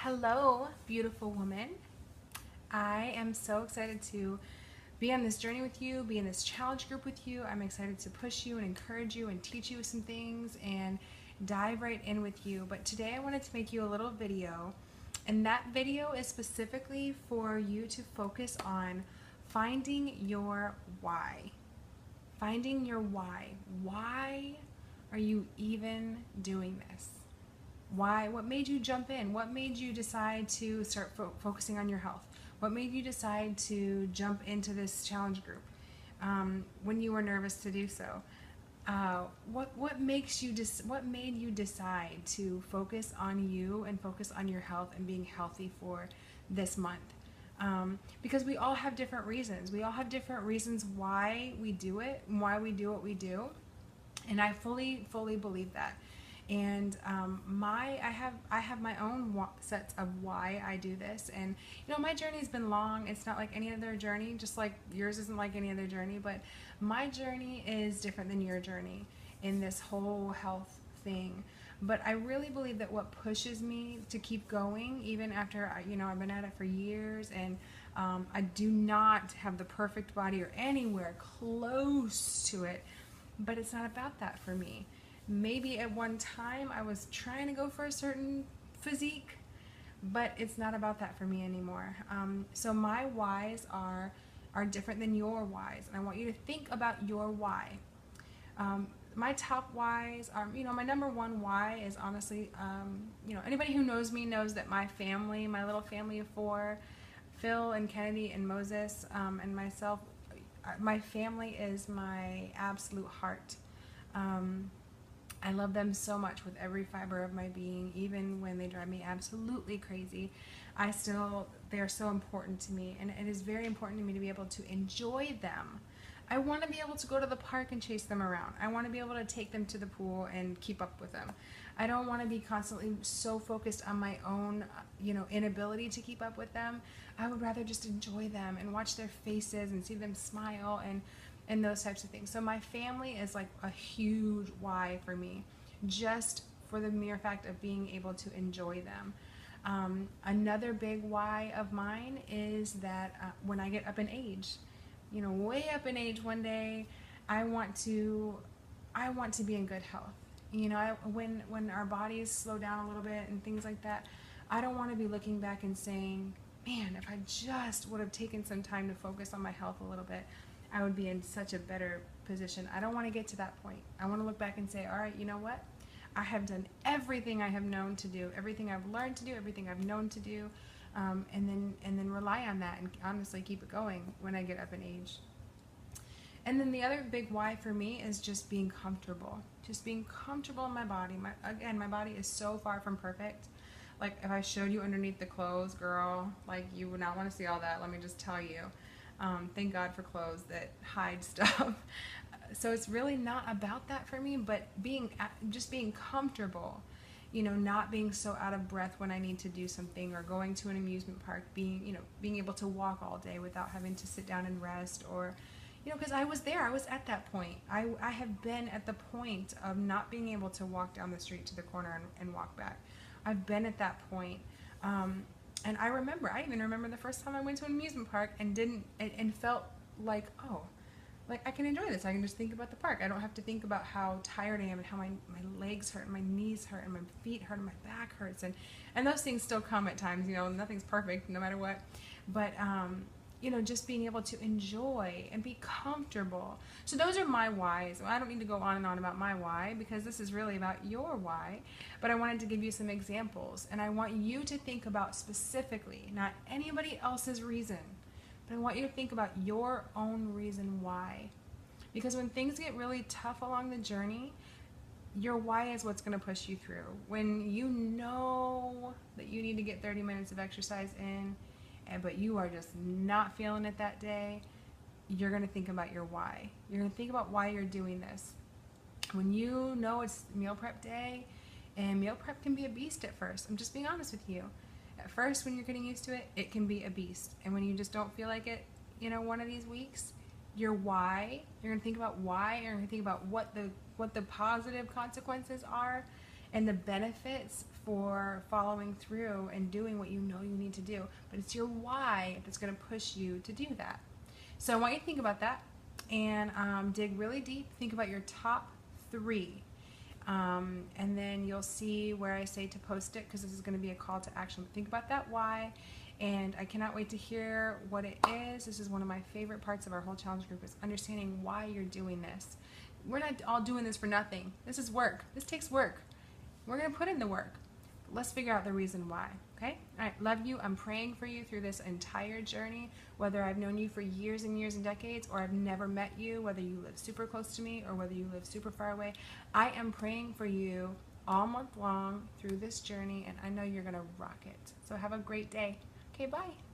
Hello, beautiful woman. I am so excited to be on this journey with you, be in this challenge group with you. I'm excited to push you and encourage you and teach you some things and dive right in with you. But today I wanted to make you a little video, and that video is specifically for you to focus on finding your why. Finding your why. Why are you even doing this? Why? What made you jump in? What made you decide to start focusing on your health? What made you decide to jump into this challenge group when you were nervous to do so? What makes you what made you decide to focus on you and focus on your health and being healthy for this month? Because we all have different reasons. We all have different reasons why we do it and why we do what we do, and I fully believe that. And I have my own sets of why I do this. And my journey's been long. It's not like any other journey, just like yours isn't like any other journey, but my journey is different than your journey in this whole health thing. But I really believe that what pushes me to keep going, even after I've been at it for years, and I do not have the perfect body or anywhere close to it, but it's not about that for me. Maybe at one time I was trying to go for a certain physique, but it's not about that for me anymore. So my whys are different than your whys, and I want you to think about your why. My top whys are, my number one why is honestly, anybody who knows me knows that my family, my little family of four, Phil and Kennedy and Moses, and myself, my family is my absolute heart. I love them so much with every fiber of my being, even when they drive me absolutely crazy. They're so important to me, and it is very important to me to be able to enjoy them. I want to be able to go to the park and chase them around. I want to be able to take them to the pool and keep up with them. I don't want to be constantly so focused on my own, inability to keep up with them. I would rather just enjoy them and watch their faces and see them smile and those types of things. So my family is like a huge why for me, just for the mere fact of being able to enjoy them. Another big why of mine is that when I get up in age, way up in age one day, I want to be in good health. When our bodies slow down a little bit and things like that, I don't want to be looking back and saying, man, if I just would have taken some time to focus on my health a little bit, I would be in such a better position. I don't want to get to that point. I want to look back and say, all right, you know what? I have done everything I have known to do, everything I've learned to do, everything I've known to do, and then rely on that and honestly keep it going when I get up in age. And then the other big why for me is just being comfortable. Just being comfortable in my body. My body is so far from perfect. Like, if I showed you underneath the clothes, girl, like, you would not want to see all that, let me just tell you. Thank God for clothes that hide stuff. So it's really not about that for me, but just being comfortable, not being so out of breath when I need to do something, or going to an amusement park, being able to walk all day without having to sit down and rest, or, because I was at that point. I have been at the point of not being able to walk down the street to the corner and walk back. I've been at that point. And I even remember the first time I went to an amusement park and felt like, oh, like, I can enjoy this. I can just think about the park. I don't have to think about how tired I am and how my legs hurt and my knees hurt and my feet hurt and my back hurts. And those things still come at times, nothing's perfect no matter what. But, just being able to enjoy and be comfortable. So those are my whys. I don't need to go on and on about my why, because this is really about your why. But I wanted to give you some examples. And I want you to think about specifically, not anybody else's reason, but I want you to think about your own reason why. Because when things get really tough along the journey, your why is what's going to push you through. When you know that you need to get 30 minutes of exercise in, but you are just not feeling it that day, you're going to think about your why. You're going to think about why you're doing this. When you know it's meal prep day, and meal prep can be a beast at first. I'm just being honest with you. At first, when you're getting used to it, it can be a beast. And when you just don't feel like it, one of these weeks, your why, you're going to think about why, you're going to think about what the positive consequences are and the benefits for following through and doing what you know you need to do. But it's your why that's going to push you to do that. So I want you to think about that and dig really deep. Think about your top 3. And then you'll see where I say to post it, because this is going to be a call to action. Think about that why, and I cannot wait to hear what it is. This is one of my favorite parts of our whole challenge group, is understanding why you're doing this. We're not all doing this for nothing. This is work. This takes work. We're going to put in the work. But let's figure out the reason why. Okay? All right. Love you. I'm praying for you through this entire journey, whether I've known you for years and years and decades, or I've never met you, whether you live super close to me or whether you live super far away. I am praying for you all month long through this journey, and I know you're going to rock it. So have a great day. Okay, bye.